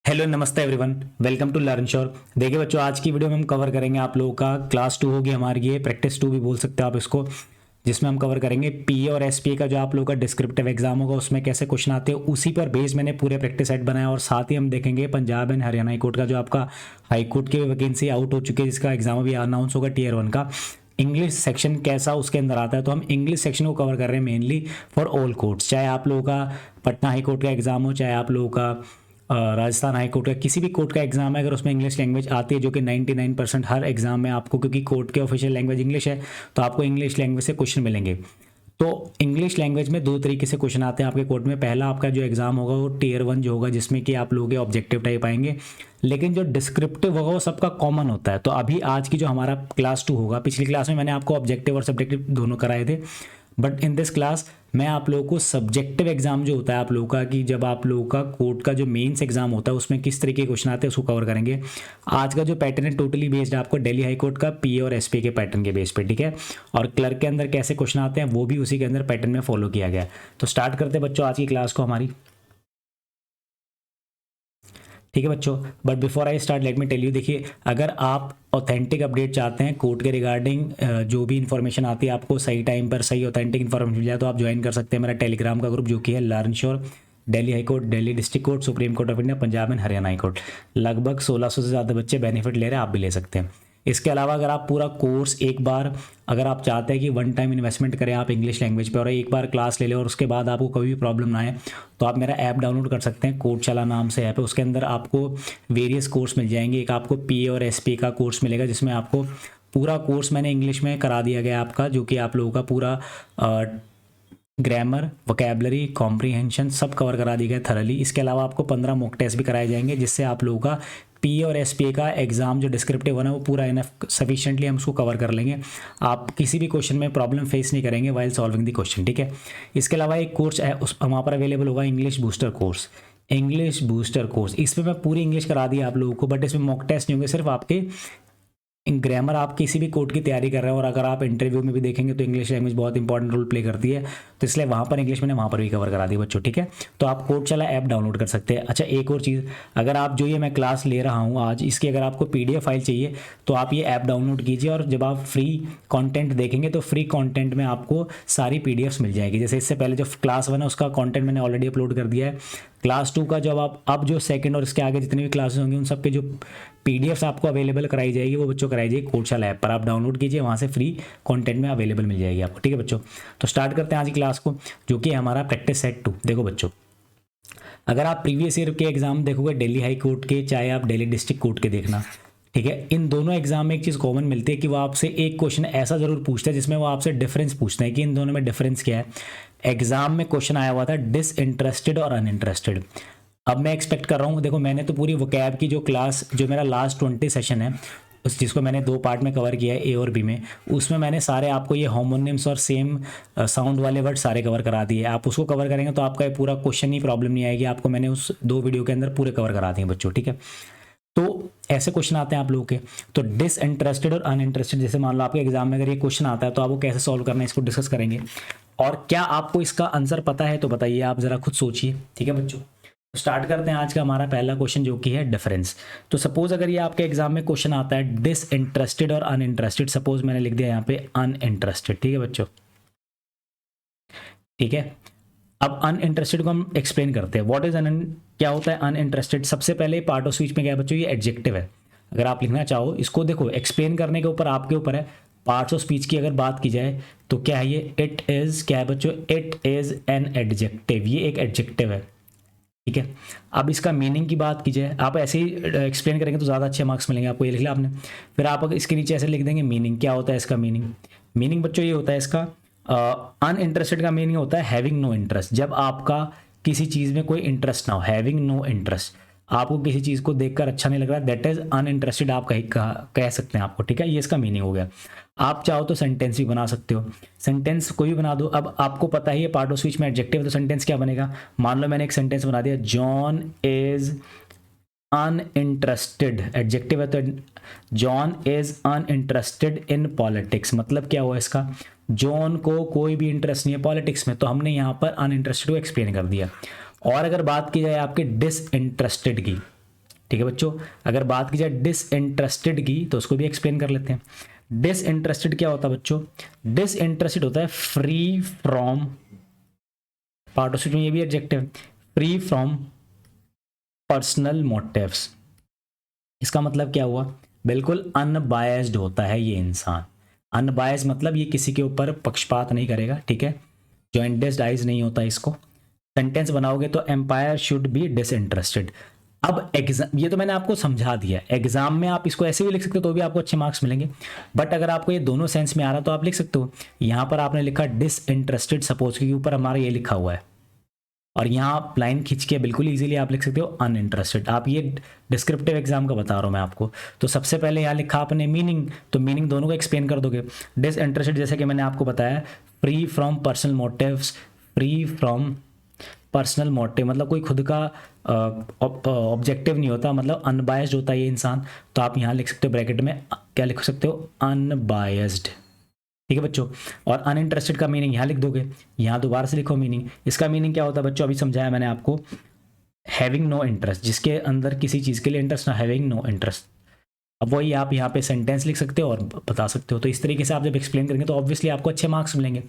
Hello नमस्ते everyone, welcome to learn sure. देखिए बच्चों, आज की वीडियो में हम कवर करेंगे आप लोगों का क्लास 2 होगी हमारी, ये प्रैक्टिस 2 भी बोल सकते हो आप इसको, जिसमें हम कवर करेंगे पीए और एसपीए का जो आप लोगों का डिस्क्रिप्टिव एग्जाम होगा उसमें कैसे क्वेश्चन आते हैं। उसी पर बेस मैंने पूरे प्रैक्टिस सेट बनाया और साथ ही हम देखेंगे Punjab and Haryana high court का जो आपका हाई कोर्ट की वैकेंसी आउट हो चुकी है, जिसका एग्जाम अभी अनाउंस होगा टीयर 1 का। इंग्लिश सेक्शन कैसा उसके अंदर आता है, तो हम इंग्लिश सेक्शन को कवर कर रहे हैं मेनली फॉर ऑल कोर्ट्स, चाहे आप लोगों का पटना हाई कोर्ट का एग्जाम हो, चाहे आप लोगों का राजस्थान हाई कोर्ट का किसी भी कोर्ट का एग्जाम है, अगर उसमें इंग्लिश लैंग्वेज आती है, जो कि 99% हर एग्जाम में आपको, क्योंकि कोर्ट के ऑफिशियल लैंग्वेज इंग्लिश है, तो आपको इंग्लिश लैंग्वेज से क्वेश्चन मिलेंगे। तो इंग्लिश लैंग्वेज में दो तरीके से क्वेश्चन आते हैं आपके कोर्ट में। पहला आपका जो एग्जाम होगा वो टीयर 1 जो होगा, जिसमें कि आप लोगों के ऑब्जेक्टिव टाइप आएंगे, लेकिन जो डिस्क्रिप्टिव होगा वो सबका कॉमन होता है। तो अभी आज की जो हमारा क्लास 2 होगा, पिछली क्लास में मैंने आपको ऑब्जेक्टिव और सब्जेक्टिव दोनों कराए थे, बट इन दिस क्लास मैं आप लोगों को सब्जेक्टिव एग्जाम जो होता है आप लोगों का, कि जब आप लोगों का कोर्ट का जो मेंस एग्जाम होता है उसमें किस तरीके के क्वेश्चन आते हैं उसको कवर करेंगे। आज का जो पैटर्न है टोटली बेस्ड है आपको दिल्ली हाई कोर्ट का पीए और एसपी के पैटर्न के बेस पे, ठीक है। और क्लर्क के अंदर कैसे क्वेश्चन आते हैं वो भी उसी के अंदर पैटर्न में फॉलो किया गया है। तो स्टार्ट करते हैं बच्चों आज की क्लास को हमारी, ठीक है बच्चों। But before I start let me tell you, देखिए अगर आप ऑथेंटिक अपडेट चाहते हैं कोर्ट के रिगार्डिंग, जो भी इन्फॉर्मेशन आती है आपको सही टाइम पर सही ऑथेंटिक इन्फॉर्मेशन मिल जाए, तो आप ज्वाइन कर सकते हैं मेरा टेलीग्राम का ग्रुप, जो कि है learn sure Delhi high court, Delhi district court, supreme court of India, Punjab and Haryana high court. लगभग 1600 से ज़्यादा बच्चे बेनिफिट ले रहे हैं, आप भी ले सकते हैं। इसके अलावा अगर आप पूरा कोर्स एक बार, अगर आप चाहते हैं कि वन टाइम इन्वेस्टमेंट करें आप इंग्लिश लैंग्वेज पे और एक बार क्लास ले लें और उसके बाद आपको कोई भी प्रॉब्लम ना आए, तो आप मेरा ऐप डाउनलोड कर सकते हैं, कोर्टशाला नाम से ऐप है। उसके अंदर आपको वेरियस कोर्स मिल जाएंगे। एक आपको पीए और एसपी का कोर्स मिलेगा, जिसमें आपको पूरा कोर्स मैंने इंग्लिश में करा दिया गया आपका, जो कि आप लोगों का पूरा ग्रामर, वोकैबलरी, कॉम्प्रीहेंशन सब कवर करा दिया गया थरली। इसके अलावा आपको 15 मॉक टेस्ट भी कराए जाएंगे, जिससे आप लोगों का पी और एस पी का एग्जाम जो डिस्क्रिप्टिव है वो पूरा इनफ सफिशिएंटली हम उसको कवर कर लेंगे। आप किसी भी क्वेश्चन में प्रॉब्लम फेस नहीं करेंगे वाइल सॉल्विंग द क्वेश्चन, ठीक है। इसके अलावा एक कोर्स है उस वहाँ पर अवेलेबल होगा, English booster course. English booster course, इसमें मैं पूरी इंग्लिश करा दी आप लोगों को, बट इसमें मॉक टेस्ट नहीं होंगे, सिर्फ आपके ग्रामर। आप किसी भी कोर्ट की तैयारी कर रहे हैं और अगर आप इंटरव्यू में भी देखेंगे तो इंग्लिश लैंग्वेज बहुत इंपॉर्टेंट रोल प्ले करती है, तो इसलिए वहाँ पर इंग्लिश मैंने वहाँ पर भी कवर करा दी बच्चों, ठीक है। तो आप कोर्टशाला ऐप डाउनलोड कर सकते हैं। अच्छा एक और चीज़, अगर आप जो ये मैं क्लास ले रहा हूँ आज, इसकी अगर आपको पीडीएफ फाइल चाहिए तो आप ये ऐप डाउनलोड कीजिए, और जब आप फ्री कंटेंट देखेंगे तो फ्री कंटेंट में आपको सारी पीडीएफ्स मिल जाएगी। जैसे इससे पहले जो क्लास 1 है उसका कंटेंट मैंने ऑलरेडी अपलोड कर दिया है। क्लास 2 का जब आप अब जो सेकंड और इसके आगे जितनी भी क्लासेस होंगी उन सब के जो पीडीएफ्स आपको अवेलेबल कराई जाएगी वो बच्चों कराई जाएगी कोर्टशाला ऐप पर। आप डाउनलोड कीजिए, वहाँ से फ्री कंटेंट में अवेलेबल मिल जाएगी आपको, ठीक है बच्चों। तो स्टार्ट करते हैं आज की क्लास को, जो कि हमारा प्रैक्टिस सेट 2। देखो बच्चों, अगर आप प्रीवियस ईयर के एग्जाम देखोगे दिल्ली हाई कोर्ट के, चाहे आप दिल्ली डिस्ट्रिक्ट कोर्ट के देखना, ठीक है, इन दोनों एग्जाम में एक चीज़ कॉमन मिलती है कि वो आपसे एक क्वेश्चन ऐसा जरूर पूछता है जिसमें वो आपसे डिफरेंस पूछते हैं कि इन दोनों में डिफरेंस क्या है। एग्जाम में क्वेश्चन आया हुआ था डिसइंटरेस्टेड और अनइंटरेस्टेड। अब मैं एक्सपेक्ट कर रहा हूँ, देखो मैंने तो पूरी वोकैब की जो क्लास, जो मेरा लास्ट 20 सेशन है उस जिसको मैंने 2 पार्ट में कवर किया है, ए और बी में, उसमें मैंने सारे आपको ये होमोनिम्स और सेम साउंड वाले वर्ड सारे कवर करा दिए। आप उसको कवर करेंगे तो आपका ये पूरा क्वेश्चन ही प्रॉब्लम नहीं आएगी, आपको मैंने उस 2 वीडियो के अंदर पूरे कवर करा दिए बच्चों, ठीक है। तो ऐसे क्वेश्चन आते हैं आप लोगों के, तो डिसइंटरेस्टेड और अनइंटरेस्टेड, जैसे मान लो आपके एग्जाम में अगर ये क्वेश्चन आता है तो आपको कैसे सॉल्व करना है इसको डिस्कस करेंगे। और क्या आपको इसका आंसर पता है तो बताइए, आप जरा खुद सोचिए, ठीक है बच्चों। स्टार्ट करते हैं आज का हमारा पहला क्वेश्चन, जो कि है डिफरेंस। तो सपोज अगर ये आपके एग्जाम में क्वेश्चन आता है डिसइंटरेस्टेड और अनइंटरेस्टेड, सपोज मैंने लिख दिया यहाँ पे अनइंटरेस्टेड, ठीक है बच्चों, ठीक है। अब अनइंटरेस्टेड को हम एक्सप्लेन करते हैं, व्हाट इज क्या होता है अनइंटरेस्टेड। सबसे पहले पार्ट ऑफ स्पीच में क्या है बच्चों, ये एडजेक्टिव है। अगर आप लिखना चाहो इसको, देखो एक्सप्लेन करने के ऊपर आपके ऊपर है। पार्ट्स ऑफ स्पीच की अगर बात की जाए तो क्या है ये, इट इज, क्या है बच्चों, इट इज एन एडजेक्टिव, ये एक एडजेक्टिव है, ठीक है। अब इसका मीनिंग की बात की जाए, आप ऐसे ही एक्सप्लेन करेंगे तो ज़्यादा अच्छे मार्क्स मिलेंगे आपको, ये लिख लिया आपने। फिर आप अगर इसके नीचे ऐसे लिख देंगे मीनिंग, क्या होता है इसका मीनिंग। मीनिंग बच्चों ये होता है इसका, अनइंटरेस्टेड का मीनिंग होता है हैविंग नो इंटरेस्ट, जब आपका किसी चीज़ में कोई इंटरेस्ट ना हो, हैविंग नो इंटरेस्ट, आपको किसी चीज़ को देखकर अच्छा नहीं लग रहा, दैट इज अनइंटरेस्टेड आप कह सकते हैं आपको, ठीक है। ये इसका मीनिंग हो गया। आप चाहो तो सेंटेंस भी बना सकते हो, सेंटेंस कोई भी बना दो। अब आपको पता ही है पार्ट ऑफ स्पीच में एडजेक्टिव है, तो सेंटेंस क्या बनेगा। मान लो मैंने एक सेंटेंस बना दिया, जॉन इज अनइंटरेस्टेड, एडजेक्टिव है तो John is uninterested in politics, मतलब क्या हुआ इसका, जॉन को कोई भी इंटरेस्ट नहीं है पॉलिटिक्स में, तो हमने यहाँ पर अनइंटरेस्टेड को एक्सप्लेन कर दिया। और अगर बात की जाए आपके डिसइंटरेस्टेड की, ठीक है बच्चों। अगर बात की जाए डिसइंटरेस्टेड की तो उसको भी एक्सप्लेन कर लेते हैं। डिसइंटरेस्टेड क्या होता है बच्चों? डिसइंटरेस्टेड होता है free from, part of speech में ये भी adjective, free from personal motives. इसका मतलब क्या हुआ? बिल्कुल अनबायस्ड होता है ये इंसान। अनबायस्ड मतलब ये किसी के ऊपर पक्षपात नहीं करेगा, ठीक है। जॉइंटेड आइज नहीं होता इसको। सेंटेंस बनाओगे तो एम्पायर शुड बी डिसइंटरेस्टेड। अब एग्जाम, ये तो मैंने आपको समझा दिया, एग्जाम में आप इसको ऐसे भी लिख सकते हो तो भी आपको अच्छे मार्क्स मिलेंगे। बट अगर आपको ये दोनों सेंस में आ रहा तो आप लिख सकते हो। यहां पर आपने लिखा डिसइंटरेस्टेड, सपोज के ऊपर हमारा ये लिखा हुआ है, और यहाँ आप लाइन खींच के बिल्कुल इजीली आप लिख सकते हो अनइंटरेस्टेड। आप ये डिस्क्रिप्टिव एग्जाम का बता रहा हूँ मैं आपको। तो सबसे पहले यहाँ लिखा आपने मीनिंग, तो मीनिंग दोनों को एक्सप्लेन कर दोगे। डिसइंटरेस्टेड जैसे कि मैंने आपको बताया, free from personal motives, free from personal motive मतलब कोई खुद का ऑब्जेक्टिव नहीं होता, मतलब अनबायस्ड होता है ये इंसान। तो आप यहाँ लिख सकते हो ब्रैकेट में, क्या लिख सकते हो? अनबायस्ड, ठीक है बच्चों। और अनइंटरेस्टेड का मीनिंग यहाँ लिख दोगे। यहाँ दोबारा से लिखो मीनिंग। इसका मीनिंग क्या होता है बच्चों? अभी समझाया मैंने आपको, हैविंग नो इंटरेस्ट, जिसके अंदर किसी चीज़ के लिए इंटरेस्ट ना, हैविंग नो इंटरेस्ट। अब वही आप यहाँ पे सेंटेंस लिख सकते हो और बता सकते हो। तो इस तरीके से आप जब एक्सप्लेन करेंगे तो ऑब्वियसली आपको अच्छे मार्क्स मिलेंगे।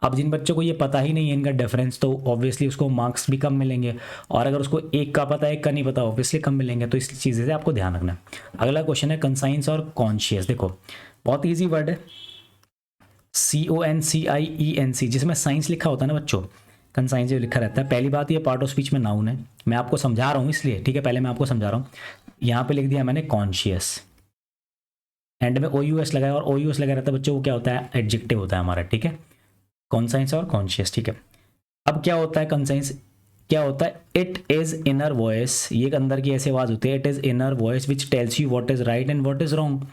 अब जिन बच्चों को ये पता ही नहीं है इनका डिफरेंस, तो ऑब्वियसली उसको मार्क्स भी कम मिलेंगे। और अगर उसको एक का पता है एक का नहीं पता, ऑब्वियसली कम मिलेंगे। तो इस चीज़ से आपको ध्यान रखना है। अगला क्वेश्चन है कंसाइंस और कॉन्शियस। देखो बहुत ईजी वर्ड है, CONCIENC, जिसमें साइंस लिखा होता है ना बच्चों, कंसाइंस जो लिखा रहता है। पहली बात ये पार्ट ऑफ स्पीच में नाउन है, मैं आपको समझा रहा हूँ इसलिए, ठीक है। पहले मैं आपको समझा रहा हूँ। यहाँ पे लिख दिया मैंने कॉन्शियस, एंड में OUS लगाया, और OUS लगा रहता है बच्चों, वो क्या होता है? एडजेक्टिव होता है हमारा, ठीक है। कॉन्साइंस और कॉन्शियस, ठीक है। अब क्या होता है कंसाइंस? क्या होता है? इट इज इनर वॉइस, ये एक अंदर की ऐसी आवाज होती है, it is inner voice which tells you what is right and what is wrong.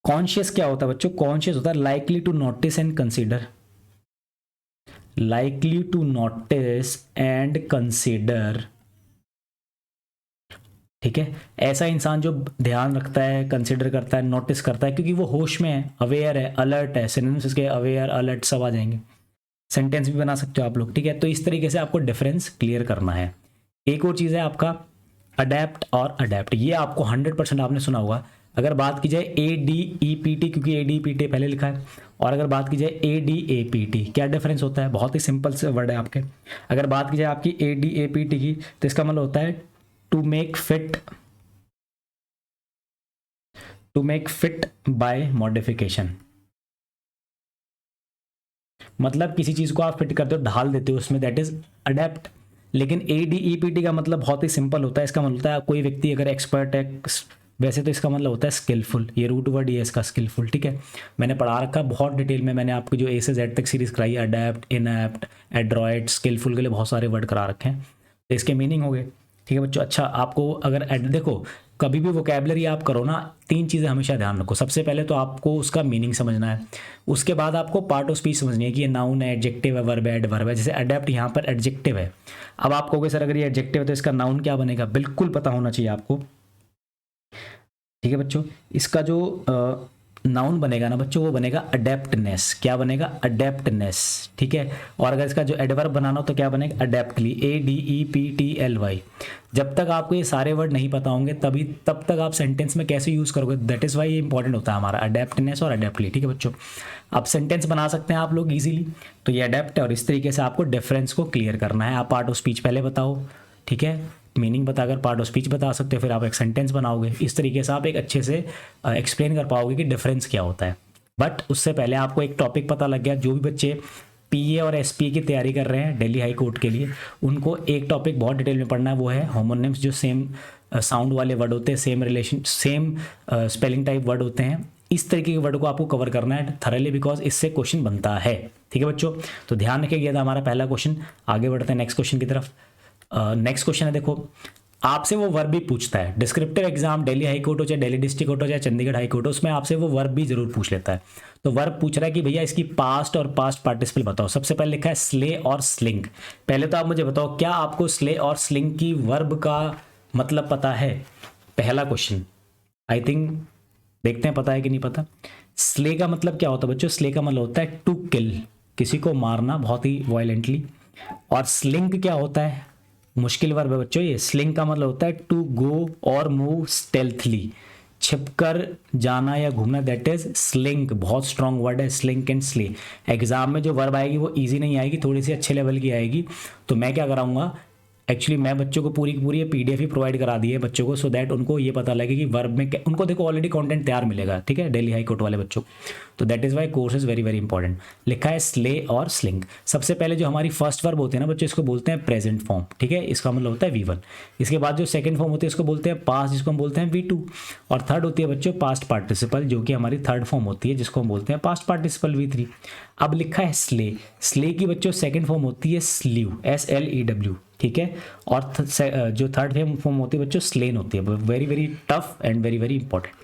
Conscious क्या होता है बच्चों? कॉन्शियस होता है likely to notice and consider, likely to notice and consider, ठीक है। ऐसा इंसान जो ध्यान रखता है, कंसीडर करता है, नोटिस करता है, क्योंकि वो होश में है, अवेयर है, अलर्ट है। सिनोनिम्स इसके अवेयर, अलर्ट सब आ जाएंगे। सेंटेंस भी बना सकते हो आप लोग, ठीक है। तो इस तरीके से आपको डिफरेंस क्लियर करना है। एक और चीज़ है आपका अडेप्ट और अडेप्ट, ये आपको 100% आपने सुना होगा। अगर बात की जाए ADEPT, क्योंकि ADEPT पहले लिखा है, और अगर बात की जाए ADAPT, क्या डिफरेंस होता है? बहुत ही सिंपल से वर्ड है आपके। अगर बात की जाए आपकी ADAPT की, तो इसका मतलब होता है to make fit by modification, मतलब किसी चीज को आप फिट करते हो, ढाल देते हो उसमें, दैट इज अडेप्ट। लेकिन ADEPT का मतलब बहुत ही सिंपल होता है। इसका मतलब होता है कोई व्यक्ति अगर एक्सपर्ट है, वैसे तो इसका मतलब होता है स्किलफुल, ये रूट वर्ड ये इसका स्किलफुल, ठीक है। मैंने पढ़ा रखा बहुत डिटेल में, मैंने आपको जो A से Z तक सीरीज कराई, अडेप्ट, इनएप्ट, एड्रॉइड, स्किलफुल के लिए बहुत सारे वर्ड करा रखे हैं, तो इसके मीनिंग हो गए, ठीक है बच्चों। अच्छा, आपको अगर देखो कभी भी वोकेबलरी आप करो ना, 3 चीज़ें हमेशा ध्यान रखो। सबसे पहले तो आपको उसका मीनिंग समझना है, उसके बाद आपको पार्ट ऑफ स्पीच समझनी है कि ये नाउन है, एडजेक्टिव है, वर्ब है, एडवर्ब है। जैसे अडेप्ट यहाँ पर एडजेक्टिव है। अब आप कहोगे सर अगर ये एडजेक्टिव है तो इसका नाउन क्या बनेगा? बिल्कुल पता होना चाहिए आपको, ठीक है बच्चों। इसका जो नाउन बनेगा ना बच्चों, वो बनेगा अडेप्टनेस। क्या बनेगा? अडेप्टनेस, ठीक है। और अगर इसका जो एडवर्ब बनाना हो तो क्या बनेगा? अडेप्टली, ADEPTLY। जब तक आपको ये सारे वर्ड नहीं पता होंगे तब तक आप सेंटेंस में कैसे यूज़ करोगे, दैट इज़ वाई ये इंपॉर्टेंट होता है हमारा अडेप्टनेस और अडेप्टली, ठीक है बच्चों। आप सेंटेंस बना सकते हैं आप लोग इजीली, तो ये अडेप्ट है, और इस तरीके से आपको डिफरेंस को क्लियर करना है। आप पार्ट ऑफ स्पीच पहले बताओ, ठीक है, मीनिंग बताकर पार्ट ऑफ स्पीच बता सकते हो, फिर आप एक सेंटेंस बनाओगे। इस तरीके से आप एक अच्छे से एक्सप्लेन कर पाओगे कि डिफरेंस क्या होता है। बट उससे पहले आपको एक टॉपिक पता लग गया, जो भी बच्चे PA और SPA की तैयारी कर रहे हैं दिल्ली हाई कोर्ट के लिए, उनको एक टॉपिक बहुत डिटेल में पढ़ना है, वो है होमोनिम्स, जो सेम साउंड वाले वर्ड होते हैं, same relation, same spelling type word होते हैं। इस तरीके के वर्ड को आपको कवर करना है थरली, बिकॉज इससे क्वेश्चन बनता है, ठीक है बच्चों। तो ध्यान रखिए, ये था हमारा पहला क्वेश्चन। आगे बढ़ते हैं नेक्स्ट क्वेश्चन की तरफ। नेक्स्ट क्वेश्चन है, देखो आपसे वो वर्ब भी पूछता है। Descriptive exam Delhi high court हो, चाहे दिल्ली डिस्ट्रिक्ट कोर्ट हो, चाहे चंडीगढ़ हाई कोर्ट हो, उसमें आपसे वो वर्ब भी जरूर पूछ लेता है। तो वर्ब पूछ रहा है कि भैया इसकी पास्ट और पास्ट पार्टिसिपल बताओ। सबसे पहले लिखा है स्ले और स्लिंग। पहले तो आप मुझे बताओ, क्या आपको स्ले और स्लिंग की वर्ब का मतलब पता है? पहला क्वेश्चन, आई थिंक देखते हैं पता है कि नहीं पता। स्ले का मतलब क्या होता है बच्चों? स्ले का मतलब होता है टू किल, किसी को मारना बहुत ही वायलेंटली। और स्लिंग क्या होता है? मुश्किल वर्ब है बच्चों ये। स्लिंक का मतलब होता है टू गो और मूव स्टेल्थली, छिपकर जाना या घूमना, दैट इज स्लिंक। बहुत स्ट्रॉन्ग वर्ड है स्लिंक एंड स्ले। एग्जाम में जो वर्ब आएगी वो इजी नहीं आएगी, थोड़ी सी अच्छे लेवल की आएगी। तो मैं क्या कराऊंगा, एक्चुअली मैं बच्चों को पूरी की पूरी पीडीएफ ही प्रोवाइड करा दी है बच्चों को, सो दैट उनको ये पता लगे कि वर्ब में क्या, उनको देखो ऑलरेडी कंटेंट तैयार मिलेगा, ठीक है, दिल्ली हाई कोर्ट वाले बच्चों को। तो that is why course is very very important. लिखा है स्ले और स्लिंग। सबसे पहले जो हमारी फर्स्ट वर्ब होती है ना बच्चों, इसको बोलते हैं प्रेजेंट फॉर्म, ठीक है, इसका मतलब होता है V1। इसके बाद जो सेकंड फॉर्म होती है इसको बोलते हैं पास्ट, जिसको हम बोलते हैं V2। और थर्ड होती है बच्चों पास्ट पार्टिसिपल, जो कि हमारी थर्ड फॉर्म होती है, जिसको हम बोलते हैं पास्ट पार्टिसिपल V3। अब लिखा है स्ले। स्ले की बच्चों सेकंड फॉर्म होती है स्लीव, SLEW, ठीक है। और जो थर्ड फॉर्म होती है बच्चों स्लेन होती है। Very very tough and very very important.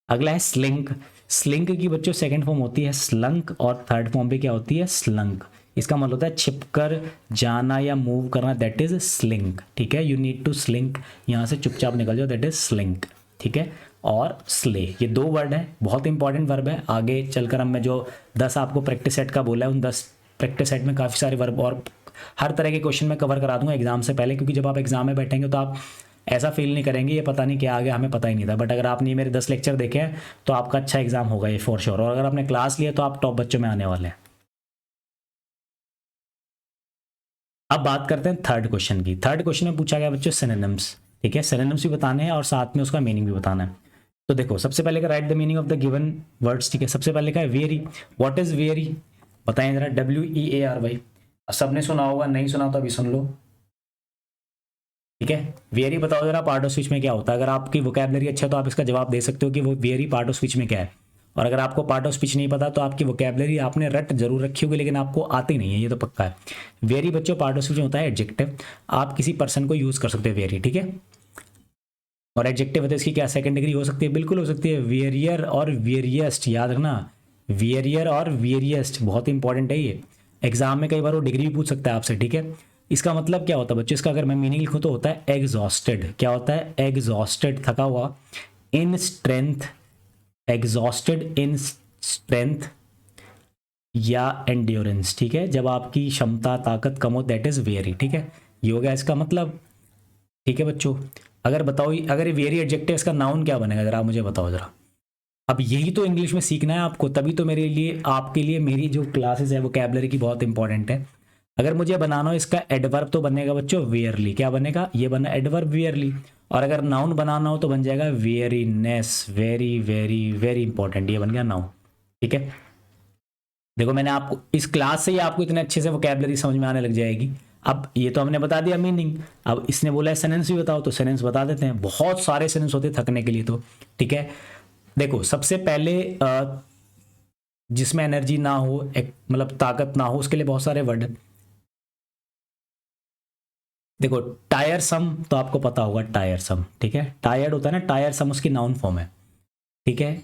अगला है स्लिंक। स्लिंक की बच्चों सेकंड फॉर्म होती है स्लंक और थर्ड फॉर्म पे क्या होती है स्लंक। इसका मतलब होता है छिपकर जाना या मूव करना, दैट इज स्लिंक, ठीक है। यू नीड टू स्लिंक, यहाँ से चुपचाप निकल जाओ, दैट इज स्लिंक, ठीक है। और स्ले, ये दो वर्ड है, बहुत इंपॉर्टेंट वर्ब है। आगे चलकर हम मैं जो 10 आपको प्रैक्टिस सेट का बोला है, उन 10 प्रैक्टिस सेट में काफ़ी सारे वर्ब और हर तरह के क्वेश्चन मैं कवर करा दूंगा एग्जाम से पहले, क्योंकि जब आप एग्जाम में बैठेंगे तो आप ऐसा फील नहीं करेंगे ये पता नहीं क्या आ गया, हमें पता ही नहीं था। बट अगर आपने मेरे 10 लेक्चर देखे हैं तो आपका अच्छा एग्जाम होगा ये फॉर श्योर। और अगर आपने क्लास लिया तो आप टॉप बच्चों में आने वाले हैं। अब बात करते हैं थर्ड क्वेश्चन की। थर्ड क्वेश्चन में पूछा गया बच्चों सिनोनिम्स, ठीक है। सिनोनिम्स भी बताने हैं और साथ में उसका मीनिंग भी बताना है। तो देखो सबसे पहले का right the meaning of the given words, ठीक है। सबसे पहले का है वेरी। व्हाट इज वेरी, बताएं जरा। WEARY। सबने सुना होगा, नहीं सुना तो अभी सुन लो, ठीक है। वेरी बताओ जरा पार्ट ऑफ स्पीच में क्या होता है। अगर आपकी वोकैबलरी अच्छा है तो आप इसका जवाब दे सकते हो कि वो वेरी पार्ट ऑफ स्पीच में क्या है। और अगर आपको पार्ट ऑफ स्पीच नहीं पता तो आपकी वोकैबलरी आपने रट जरूर रखी होगी लेकिन आपको आती नहीं है, ये तो पक्का है। वेरी बच्चों पार्ट ऑफ स्पीच में होता है एडजेक्टिव। आप किसी पर्सन को यूज कर सकते हो वेरी, ठीक है। और एडजेक्टिव है तो इसकी क्या सेकंड डिग्री हो सकती है, बिल्कुल हो सकती है। वेरियर और वेरियस्ट, याद रखना, वेरियर और वेरियस्ट बहुत इंपॉर्टेंट है ये। एग्जाम में कई बार वो डिग्री भी पूछ सकता है आपसे, ठीक है। इसका मतलब क्या होता है बच्चों, इसका अगर मैं मीनिंग लिखूं तो होता है एग्जॉस्टेड। क्या होता है, एग्जॉस्टेड, थका हुआ। In strength, exhausted in strength या एंड्योरेंस, ठीक है। जब आपकी क्षमता ताकत कम हो, दैट इज वेरी, ठीक है। ये हो गया इसका मतलब, ठीक है बच्चों। अगर बताओ, अगर ये वेरी एडजेक्टिव, इसका नाउन क्या बनेगा जरा आप मुझे बताओ जरा। अब यही तो इंग्लिश में सीखना है आपको, तभी तो मेरे लिए आपके लिए मेरी जो क्लासेस है वोकैबलरी की बहुत इंपॉर्टेंट है। अगर मुझे बनाना हो इसका एडवर्ब तो बनेगा बच्चों वेयरली। क्या बनेगा, ये बना एडवर्ब वेयरली। और अगर नाउन बनाना हो तो बन जाएगा weariness, very very very important, ये बन गया नाउन, ठीक है। देखो मैंने आपको इस क्लास से ही आपको इतने अच्छे से वोकैबलरी समझ में आने लग जाएगी। अब ये तो हमने बता दिया मीनिंग, अब इसने बोला है सेंटेंस भी बताओ, तो सेंटेंस बता देते हैं। बहुत सारे सेंटेंस होते हैं थकने के लिए तो, ठीक है। देखो सबसे पहले जिसमें एनर्जी ना हो, मतलब ताकत ना हो, उसके लिए बहुत सारे वर्ड है। देखो टायरसम तो आपको पता होगा, टायरसम, ठीक है। टायर्ड होता है ना, टायरसम उसकी नाउन फॉर्म है, ठीक है।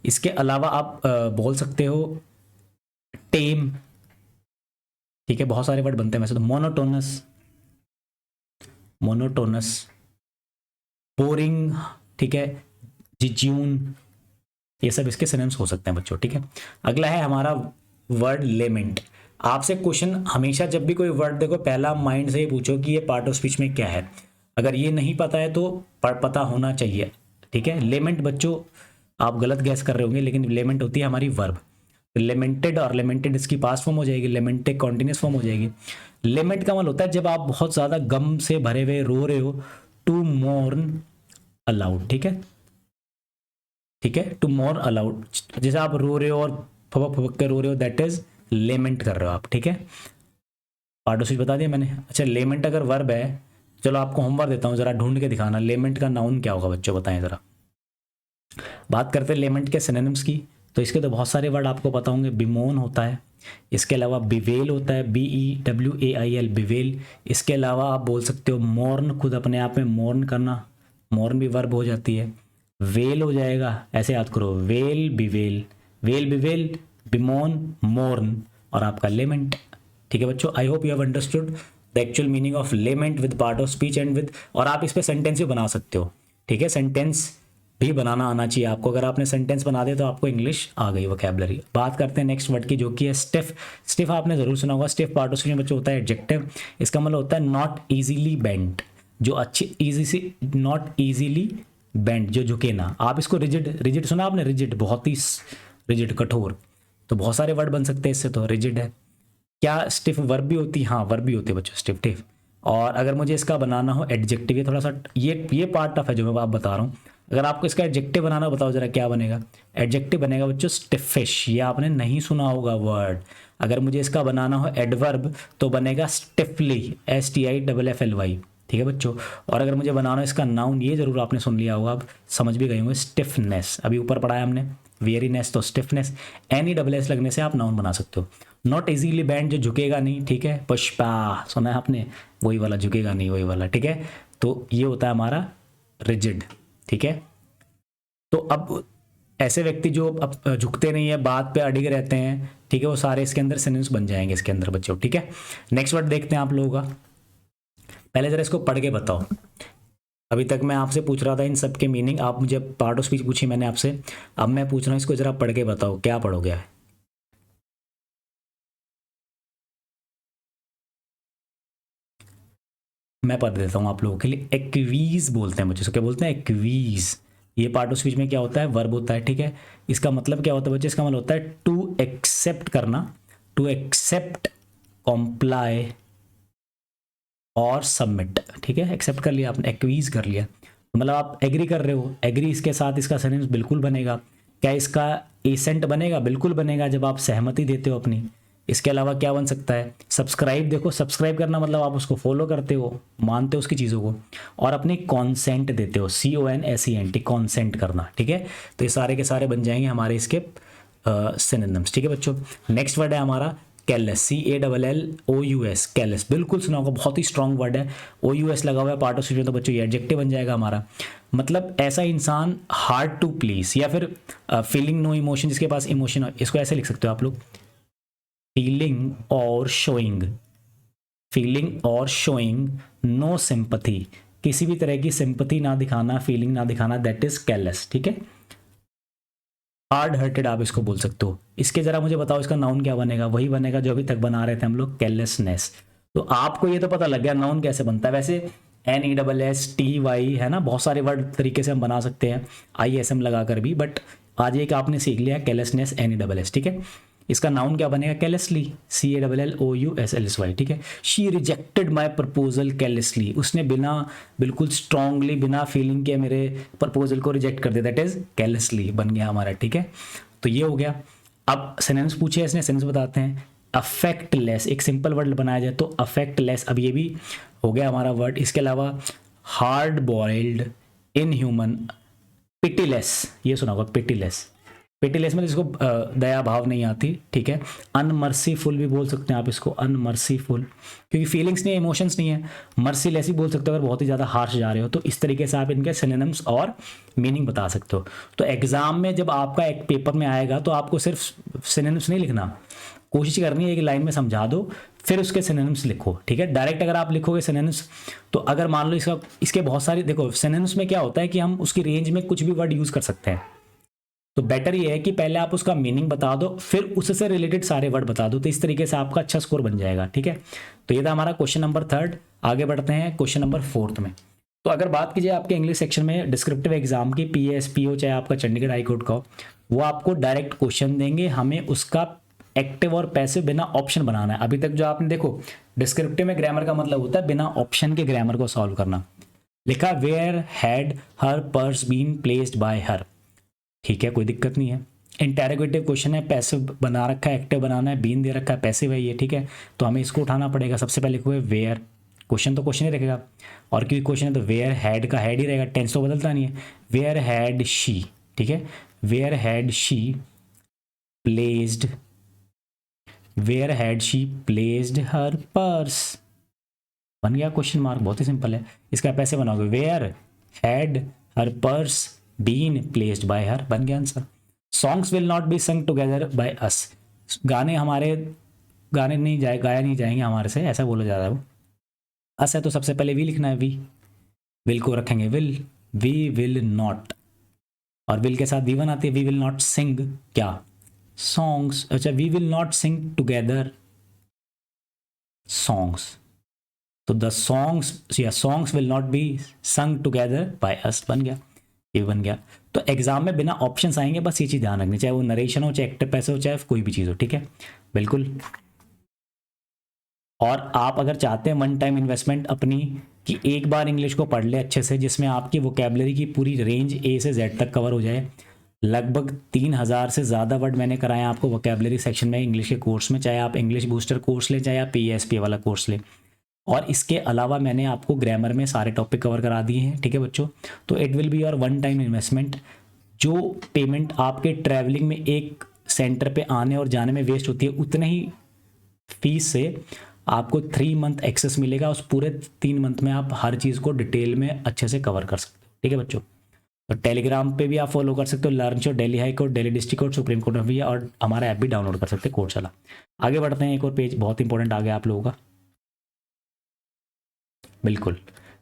इसके अलावा आप बोल सकते हो टेम, ठीक है। बहुत सारे वर्ड बनते हैं वैसे तो। मोनोटोनस, मोनोटोनस, बोरिंग, ठीक है। जिज्यून, ये सब इसके सिनोनिम्स हो सकते हैं बच्चों, ठीक है। अगला है हमारा वर्ड लेमेंट। आपसे क्वेश्चन हमेशा जब भी कोई वर्ड देखो पहला माइंड से ही पूछो कि ये पार्ट ऑफ स्पीच में क्या है। अगर ये नहीं पता है तो पता होना चाहिए, ठीक है। लेमेंट बच्चों आप गलत गैस कर रहे होंगे, लेकिन लेमेंट होती है हमारी वर्ब। लेमेंटेड और लेमेंटेड इसकी पास्ट फॉर्म हो जाएगी, लेमेंटेड कॉन्टिन्यूस फॉर्म हो जाएगी। लेमेंट का मतलब होता है जब आप बहुत ज्यादा गम से भरे हुए रो रहे हो, टू मोर्न अलाउड, ठीक है, ठीक है। टू मोर्न अलाउड, जैसे आप रो रहे हो और फपक फपक के रो रहे हो, दैट इज लेमेंट कर रहे हो आप, ठीक है। पार्ट ऑफ स्पीच बता दिया मैंने। अच्छा लेमेंट अगर वर्ब है, चलो आपको होमवर्क देता हूँ, जरा ढूंढ के दिखाना लेमेंट का नाउन क्या होगा बच्चों, बताएं जरा। बात करते हैं लेमेंट के सिनोनिम्स की, तो इसके तो बहुत सारे वर्ड आपको पता होंगे। बिमोन होता है, इसके अलावा बिवेल होता है, BEWAIL, बिवेल। इसके अलावा आप बोल सकते हो मोर्न, खुद अपने आप में मोर्न करना, मोर्न भी वर्ब हो जाती है। वेल हो जाएगा, ऐसे याद करो, wail bewail, wail bewail, bemoan, mourn और आपका लेमेंट, ठीक है बच्चों। I hope you have understood the actual meaning of lament with part of speech and with, और आप इस पे सेंटेंस भी बना सकते हो, ठीक है। सेंटेंस भी बनाना आना चाहिए आपको। अगर आपने सेंटेंस बना दिया तो आपको इंग्लिश आ गई, वोकैबुलरी। बात करते हैं नेक्स्ट वर्ड की, जो कि है स्टिफ। स्टिफ आपने जरूर सुना होगा। स्टिफ पार्टिसिपल में बच्चों होता है एडजेक्टिव। इसका मतलब होता है नॉट इजीली बेंड, जो अच्छी इजी से, नॉट इजीली बेंड, जो झुके ना। आप इसको रिजिड, रिजिड सुना आपने, रिजिड, बहुत ही रिजिड, कठोर। तो बहुत सारे वर्ड बन सकते हैं इससे, तो रिजिड है। क्या स्टिफ वर्ब भी होती है? हाँ, वर्ब भी होती है बच्चों, स्टिफ टिफ। और अगर मुझे इसका बनाना हो एडजेक्टिव, ये थोड़ा सा ये पार्ट टफ है जो मैं आप बता रहा हूँ। अगर आपको इसका एडजेक्टिव बनाना, बताओ जरा क्या बनेगा। एडजेक्टिव बनेगा बच्चों स्टिफिश। ये आपने नहीं सुना होगा वर्ड। अगर मुझे इसका बनाना हो एडवर्ब तो बनेगा स्टिफली, STIFFLY। ठीक है बच्चों। और अगर मुझे बनाना हो इसका नाउन, ये जरूर आपने सुन लिया होगा, आप समझ भी गए होंगे, स्टिफनेस। अभी ऊपर पढ़ा है हमने, वेरीनेस तो स्टिफनेस। NESS लगने से आप नाउन बना सकते हो। नॉट इजीली बैंड, जो झुकेगा नहीं, ठीक है। पुष्पा सुना है आपने, वही वाला, झुकेगा नहीं वही वाला, ठीक है। तो ये होता है हमारा रिजिड, ठीक है। तो अब ऐसे व्यक्ति जो अब झुकते नहीं है, बात पे अड़िग रहते हैं, ठीक है, वो सारे इसके अंदर सिनोनिम्स बन जाएंगे इसके अंदर बच्चों, ठीक है। नेक्स्ट वर्ड देखते हैं आप लोगों का। पहले जरा इसको पढ़ के बताओ। अभी तक मैं आपसे पूछ रहा था इन सब के मीनिंग, आप मुझे पार्ट ऑफ स्पीच पूछी मैंने आपसे, अब मैं पूछ रहा हूँ इसको जरा पढ़ के बताओ, क्या पढ़ोगे। मैं पढ़ देता हूँ आप लोगों के लिए। एक्वीज बोलते हैं बच्चों से, क्या बोलते हैं, एक्वीज। ये पार्ट ऑफ स्पीच में क्या होता है, वर्ब होता है, ठीक है। इसका मतलब क्या होता है बच्चे, इसका मतलब होता है टू एक्सेप्ट करना, टू एक्सेप्ट, कॉम्प्लाई और सबमिट, ठीक है। एक्सेप्ट कर लिया आपने, एक्वीज कर लिया, तो मतलब आप एग्री कर रहे हो। एग्री इसके साथ इसका सिनोनिम्स बिल्कुल बनेगा। क्या इसका एसेंट बनेगा? बिल्कुल बनेगा, जब आप सहमति देते हो अपनी। इसके अलावा क्या बन सकता है, सब्सक्राइब। देखो सब्सक्राइब करना मतलब आप उसको फॉलो करते हो, मानते हो उसकी चीज़ों को, और अपनी कॉन्सेंट देते हो, CONSENT, कॉन्सेंट करना, ठीक है। तो ये सारे के सारे बन जाएंगे हमारे इसके सिनोनिम्स, ठीक है बच्चों। नेक्स्ट वर्ड है हमारा कैलस, CALLOUS, कैलस। बिल्कुल सुना होगा, बहुत ही स्ट्रॉन्ग वर्ड है। OUS लगा हुआ है पार्ट ऑफ स्पीच में, तो बच्चों ये एडजेक्टिव बन जाएगा हमारा। मतलब ऐसा इंसान हार्ड टू प्लीज, या फिर फीलिंग नो इमोशन, जिसके पास इमोशन, इसको ऐसे लिख सकते हो आप लोग, फीलिंग और शोइंग, फीलिंग और शोइंग नो सिंपथी, किसी भी तरह की सिंपथी ना दिखाना, फीलिंग ना दिखाना, दैट इज कैलस, ठीक है। हार्ड हार्टेड आप इसको बोल सकते हो। इसके जरा मुझे बताओ इसका नाउन क्या बनेगा। वही बनेगा जो अभी तक बना रहे थे हम लोग, केयरलेसनेस। तो आपको ये तो पता लग गया नाउन कैसे बनता है। वैसे NESSTY है ना, बहुत सारे वर्ड तरीके से हम बना सकते हैं ISM लगाकर भी, बट आज एक आपने सीख लिया केयरलेसनेस, NESS, ठीक है। इसका नाउन क्या बनेगा, केयरलेसली, CALLOUSLSY, ठीक है। She rejected my proposal carelessly, उसने बिना, बिल्कुल स्ट्रांगली, बिना फीलिंग के मेरे प्रपोजल को रिजेक्ट कर दिया, दैट इज केयरलेसली बन गया हमारा, ठीक है। तो ये हो गया। अब सिनोनिम्स पूछे इसने, सिनोनिम्स बताते हैं। अफेक्टलेस, एक सिंपल वर्ड बनाया जाए तो अफेक्टलेस, अब ये भी हो गया हमारा वर्ड। इसके अलावा हार्ड बॉइल्ड, इनह्यूमन, पिटीलेस, ये सुना होगा पिटीलेस। पिटीलेस में जिसको दया भाव नहीं आती, ठीक है। अनमर्सीफुल भी बोल सकते हैं आप इसको, अनमर्सीफुल, क्योंकि फीलिंग्स नहीं है, इमोशंस नहीं है। मर्सीलेस भी बोल सकते हो अगर बहुत ही ज़्यादा हार्श जा रहे हो। तो इस तरीके से आप इनके सिनोनिम्स और मीनिंग बता सकते हो। तो एग्जाम में जब आपका एक पेपर में आएगा तो आपको सिर्फ सिनोनिम्स नहीं लिखना, कोशिश करनी है एक लाइन में समझा दो, फिर उसके सिनोनिम्स लिखो, ठीक है। डायरेक्ट अगर आप लिखोगे सिनोनिम्स, तो अगर मान लो इसके बहुत सारी, देखो सिनोनिम्स में क्या होता है कि हम उसकी रेंज में कुछ भी वर्ड यूज कर सकते हैं। तो बेटर ये है कि पहले आप उसका मीनिंग बता दो, फिर उससे रिलेटेड सारे वर्ड बता दो, तो इस तरीके से आपका अच्छा स्कोर बन जाएगा, ठीक है। तो ये था हमारा क्वेश्चन नंबर 3। आगे बढ़ते हैं क्वेश्चन नंबर 4 में। तो अगर बात कीजिए आपके इंग्लिश सेक्शन में डिस्क्रिप्टिव एग्जाम की, PSPO चाहे आपका चंडीगढ़ हाईकोर्ट का हो, वो आपको डायरेक्ट क्वेश्चन देंगे, हमें उसका एक्टिव और पैसिव बिना ऑप्शन बनाना है। अभी तक जो आपने देखो, डिस्क्रिप्टिव में ग्रामर का मतलब होता है बिना ऑप्शन के ग्रामर को सॉल्व करना। लिखा where had her purse been placed by her, ठीक है, कोई दिक्कत नहीं है। इंटेरोगेटिव क्वेश्चन है, पैसिव बना रखा है, एक्टिव बनाना है, बीन दे रखा है, पैसिव है ये, ठीक है। तो हमें इसको उठाना पड़ेगा। सबसे पहले लिखोगे वेयर, क्वेश्चन तो क्वेश्चन ही रहेगा, और क्योंकि क्वेश्चन है तो वेयर हैड का हैड ही रहेगा, टेंस तो बदलता नहीं है। वेयर हैड शी, ठीक है, where had she placed, where had she placed her purse, बन गया क्वेश्चन मार्क, बहुत ही सिंपल है। इसका पैसे बनाओगे, where had her purse been placed by her, बन गया answer. Songs will not be sung together by us, गाने नहीं जाए, गाया नहीं जाएंगे हमारे से, ऐसा बोला जा रहा है वो। अस है तो सबसे पहले वी लिखना है, वी, विल को रखेंगे विल, वी विल नॉट, और विल के साथ V1 आती है, वी विल नॉट सिंग क्या सॉन्ग्स, अच्छा we will not sing together songs, तो द सॉन्ग्स या songs will not be sung together by us, बन गया, ये बन गया। तो एग्जाम में बिना ऑप्शंस आएंगे, बस ये चीज़ ध्यान रखनी, चाहे वो नरेशन हो, चाहे एक्टिव पैसे हो, चाहे कोई भी चीज़ हो, ठीक है, बिल्कुल। और आप अगर चाहते हैं वन टाइम इन्वेस्टमेंट अपनी कि एक बार इंग्लिश को पढ़ ले अच्छे से, जिसमें आपकी वोकेबलरी की पूरी रेंज ए से जेड तक कवर हो जाए, लगभग 3000 से ज़्यादा वर्ड मैंने कराए आपको वोकेबलरी सेक्शन में इंग्लिश के कोर्स में, चाहे आप इंग्लिश बूस्टर कोर्स लें, चाहे आप PESP वाला कोर्स लें। और इसके अलावा मैंने आपको ग्रामर में सारे टॉपिक कवर करा दिए हैं, ठीक है बच्चों। तो it will be your one time investment. जो पेमेंट आपके ट्रैवलिंग में एक सेंटर पे आने और जाने में वेस्ट होती है, उतने ही फीस से आपको 3 मंथ एक्सेस मिलेगा। उस पूरे 3 मंथ में आप हर चीज़ को डिटेल में अच्छे से कवर कर सकते हो, ठीक है बच्चों। तो टेलीग्राम पे भी आप फॉलो कर सकते हो, learn show, Delhi high court, Delhi district court, supreme court of India, और हमारा ऐप भी डाउनलोड कर सकते हैं, कोर्स वाला। आगे बढ़ते हैं, एक और पेज बहुत इंपॉर्टेंट आ गया आप लोगों का, बिल्कुल।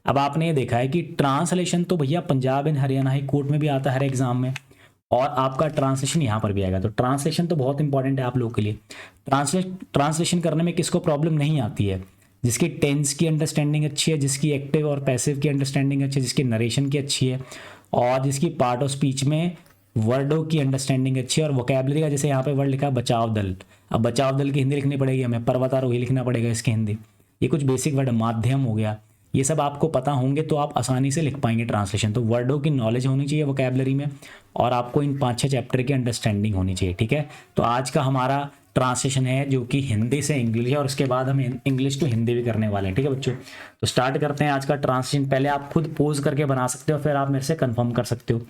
अब आपने ये देखा है कि ट्रांसलेशन तो भैया Punjab and Haryana high court में भी आता है हर एग्जाम में, और आपका ट्रांसलेशन यहाँ पर भी आएगा। तो ट्रांसलेशन तो बहुत इंपॉर्टेंट है आप लोगों के लिए। ट्रांसलेशन करने में किसको प्रॉब्लम नहीं आती है? जिसकी टेंस की अंडरस्टैंडिंग अच्छी है, जिसकी एक्टिव और पैसिव की अंडरस्टैंडिंग अच्छी है, जिसकी नरेशन की अच्छी है, और जिसकी पार्ट ऑफ स्पीच में वर्डों की अंडरस्टैंडिंग अच्छी है, और वोकेबलरी का, जैसे यहाँ पे वर्ड लिखा है बचाव दल, अब बचाव दल की हिंदी लिखनी पड़ेगी हमें, पर्वतारोही लिखना पड़ेगा इसकी हिंदी, ये कुछ बेसिक वर्ड, माध्यम हो गया, ये सब आपको पता होंगे तो आप आसानी से लिख पाएंगे ट्रांसलेशन। तो वर्डों की नॉलेज होनी चाहिए वोकेबलरी में, और आपको इन 5-6 चैप्टर की अंडरस्टैंडिंग होनी चाहिए, ठीक है। तो आज का हमारा ट्रांसलेशन है जो कि हिंदी से इंग्लिश है, और उसके बाद हम इंग्लिश टू हिंदी भी करने वाले हैं, ठीक है बच्चों। तो स्टार्ट करते हैं आज का ट्रांसलेशन। पहले आप खुद पोज करके बना सकते हो, फिर आप मेरे से कंफर्म कर सकते हो,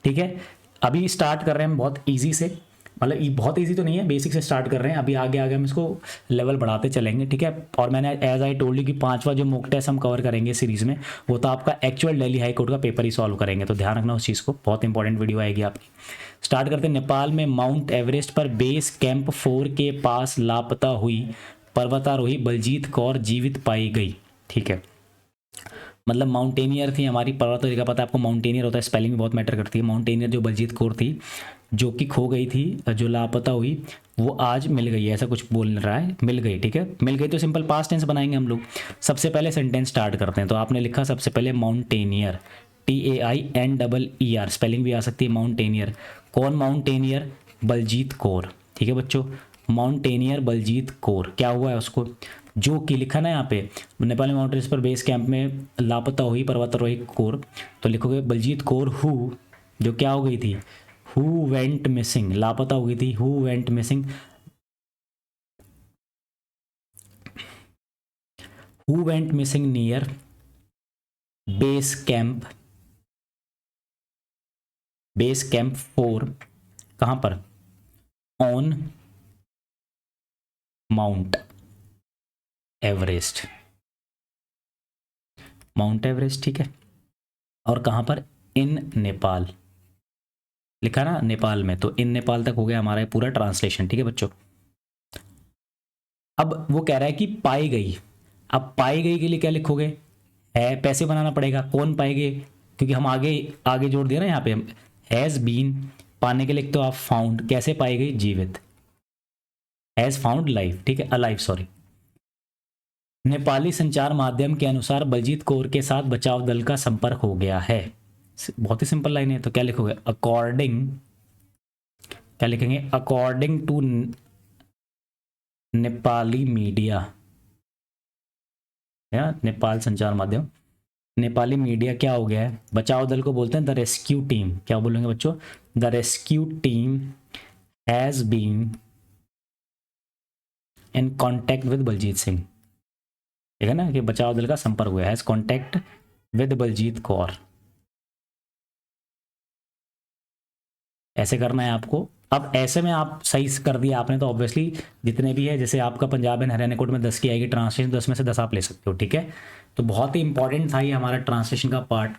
ठीक है। अभी स्टार्ट कर रहे हैं हम बहुत ईजी से, मतलब ये बहुत इजी तो नहीं है, बेसिक से स्टार्ट कर रहे हैं। अभी आगे आगे हम इसको लेवल बढ़ाते चलेंगे, ठीक है। और मैंने एज आई टोल्ड यू कि 5वां जो मॉक टेस्ट हम कवर करेंगे सीरीज में, वो तो आपका एक्चुअल दिल्ली हाई कोर्ट का पेपर ही सॉल्व करेंगे, तो ध्यान रखना उस चीज़ को, बहुत इंपॉर्टेंट वीडियो आएगी आपकी। स्टार्ट करते हैं। नेपाल में माउंट एवरेस्ट पर बेस कैंप 4 के पास लापता हुई पर्वतारोही बलजीत कौर जीवित पाई गई, ठीक है। मतलब माउंटेनियर थी हमारी, पर्वतारोही का पता है आपको, माउंटेनियर होता है, स्पेलिंग भी बहुत मैटर करती है। माउंटेनियर जो बलजीत कौर थी, जो कि खो गई थी, जो लापता हुई, वो आज मिल गई है, ऐसा कुछ बोल रहा है, मिल गई, ठीक है। मिल गई तो सिंपल पास्ट टेंस बनाएंगे हम लोग। सबसे पहले सेंटेंस स्टार्ट करते हैं। तो आपने लिखा सबसे पहले माउंटेनियर, TAINEER, स्पेलिंग भी आ सकती है माउंटेनियर। कौन माउंटेनियर? बलजीत कौर, ठीक है बच्चों। माउंटेनियर बलजीत कौर, क्या हुआ है उसको? जो कि लिखा ना यहाँ पे, नेपाल माउंटेन्स पर बेस कैंप में लापता हुई पर्वतारोही कौर, तो लिखोगे बलजीत कौर हु, जो क्या हो गई थी, हु वेंट मिसिंग, लापता हो गई थी, who went missing, who went missing near base camp 4, कहां पर? On mount Everest, mount Everest, ठीक है। और कहां पर? इन नेपाल, लिखा ना नेपाल में, तो इन नेपाल तक हो गया हमारा पूरा ट्रांसलेशन, ठीक है बच्चों। अब वो कह रहा है कि पाई गई। अब पाई गई के लिए क्या लिखोगे? है, पैसे बनाना पड़ेगा, कौन पाएंगे, क्योंकि हम आगे आगे जोड़ दिया ना यहाँ पे, हैज बीन, पाने के लिए लिखते हो आप फाउंड, कैसे पाई गई? जीवित, हैज फाउंड लाइफ, ठीक है, अलाइव, सॉरी। नेपाली संचार माध्यम के अनुसार बलजीत कौर के साथ बचाव दल का संपर्क हो गया है। बहुत ही सिंपल लाइन है, तो क्या लिखोगे? अकॉर्डिंग, क्या लिखेंगे? अकॉर्डिंग टू नेपाली मीडिया, या नेपाल संचार माध्यम, नेपाली मीडिया क्या हो गया है? बचाव दल को बोलते हैं द रेस्क्यू टीम, क्या बोलेंगे बच्चों? The rescue team has been in contact with Baljit Singh, ठीक है ना, कि बचाव दल का संपर्क हुआ, has contact with Baljit Kaur, ऐसे करना है आपको। अब ऐसे में आप सही कर दिया आपने, तो ऑब्वियसली जितने भी है, जैसे आपका पंजाब एंड हरियाणा कोर्ट में 10 की आएगी ट्रांसलेशन, 10 में से 10 आप ले सकते हो, ठीक है। तो बहुत ही इंपॉर्टेंट था ये हमारा ट्रांसलेशन का पार्ट।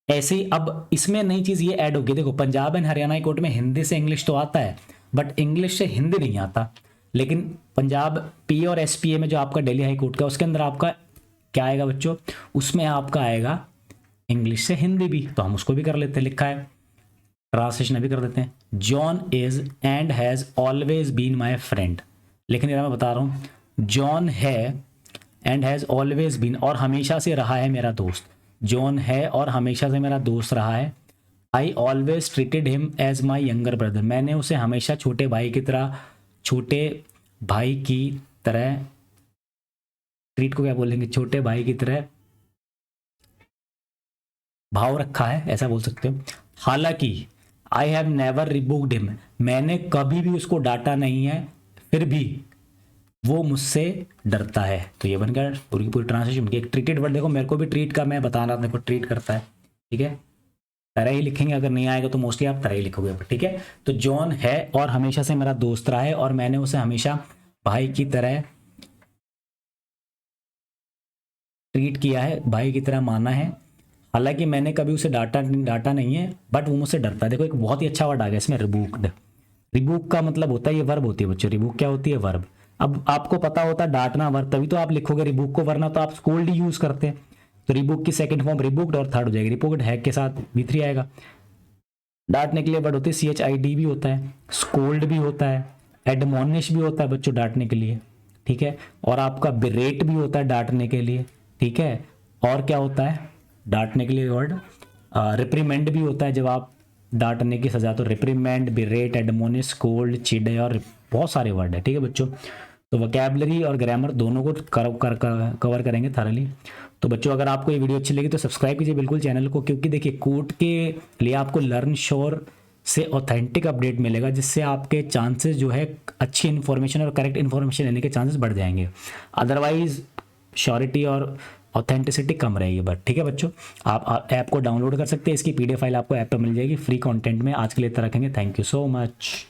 ऐसे ही अब इसमें नई चीज़ ये ऐड होगी, देखो पंजाब एंड हरियाणा कोर्ट में हिंदी से इंग्लिश तो आता है, बट इंग्लिश से हिंदी नहीं आता। लेकिन पंजाब PA और SPA में जो आपका दिल्ली हाई कोर्ट का, उसके अंदर आपका क्या आएगा बच्चों? उसमें आपका आएगा इंग्लिश से हिंदी भी, तो हम उसको भी कर लेते हैं। लिखा है ट्रांसलेशन अभी कर देते हैं। John is and has always been my friend. लेकिन यार मैं बता रहा हूँ, जॉन है एंड हैज़ ऑलवेज बीन, और हमेशा से रहा है मेरा दोस्त। जॉन है और हमेशा से मेरा दोस्त रहा है। I always treated him as my younger brother. मैंने उसे हमेशा छोटे भाई की तरह ट्रीट को क्या बोलेंगे, छोटे भाई की तरह भाव रखा है, ऐसा बोल सकते हो। हालांकि आई हैव नेवर रिबुक्ड हिम, मैंने कभी भी उसको डांटा नहीं है, फिर भी वो मुझसे डरता है। तो ये बन गया पूरी पूरी ट्रांसलेशन। एक ट्रीटेड वर्ड, देखो मेरे को भी ट्रीट का मैं बता रहा था, देखो ट्रीट करता है, ठीक है, तरह ही लिखेंगे, अगर नहीं आएगा तो मोस्टली आप तरह ही लिखोगे, ठीक है। तो जॉन है और हमेशा से मेरा दोस्त रहा है, और मैंने उसे हमेशा भाई की तरह ट्रीट किया है, भाई की तरह माना है। हालांकि मैंने कभी उसे डांटा नहीं है, बट वो मुझसे डरता है। देखो एक बहुत ही अच्छा वर्ड आ गया इसमें, रिबूक्ड। रिबूक का मतलब होता है, ये वर्ब होती है बच्चों, रिबूक क्या होती है, वर्ब। अब आपको पता होता है डांटना वर्ब, तभी तो आप लिखोगे रिबूक को, वरना तो आप स्कोल्ड ही यूज करते हैं। तो रिबूक की सेकंड फॉर्म रिबूक्ड और थर्ड हो जाएगी रिबूक्ड, हैक के साथ V3 आएगा। डांटने के लिए वर्ड होती है CHID भी होता है, स्कोल्ड भी होता है, एडमोनिश भी होता है बच्चों डांटने के लिए, ठीक है, और आपका बिरेट भी होता है डांटने के लिए, ठीक है। और क्या होता है डांटने के लिए वर्ड, रिप्रीमेंड भी होता है जब आप डांटने की सजा, तो रिप्रीमेंड, बिरेट, एडमोनिश, स्कोल्ड, चिड, और बहुत सारे वर्ड है, ठीक है बच्चों। तो वोकैबुलरी और ग्रामर दोनों को कवर करेंगे थारली। तो बच्चों अगर आपको ये वीडियो अच्छी लगी तो सब्सक्राइब कीजिए बिल्कुल चैनल को, क्योंकि देखिए कोर्ट के लिए आपको लर्न श्योर से ऑथेंटिक अपडेट मिलेगा, जिससे आपके चांसेस जो है अच्छी इन्फॉर्मेशन और करेक्ट इन्फॉर्मेशन लेने के चांसेस बढ़ जाएंगे। अदरवाइज श्योरिटी और ऑथेंटिसिटी कम रहेगी, बट ठीक है बच्चों। आप ऐप को डाउनलोड कर सकते हैं, इसकी PDF फाइल आपको ऐप पर मिल जाएगी फ्री कंटेंट में। आज के लिए इतना रखेंगे, थैंक यू सो मच।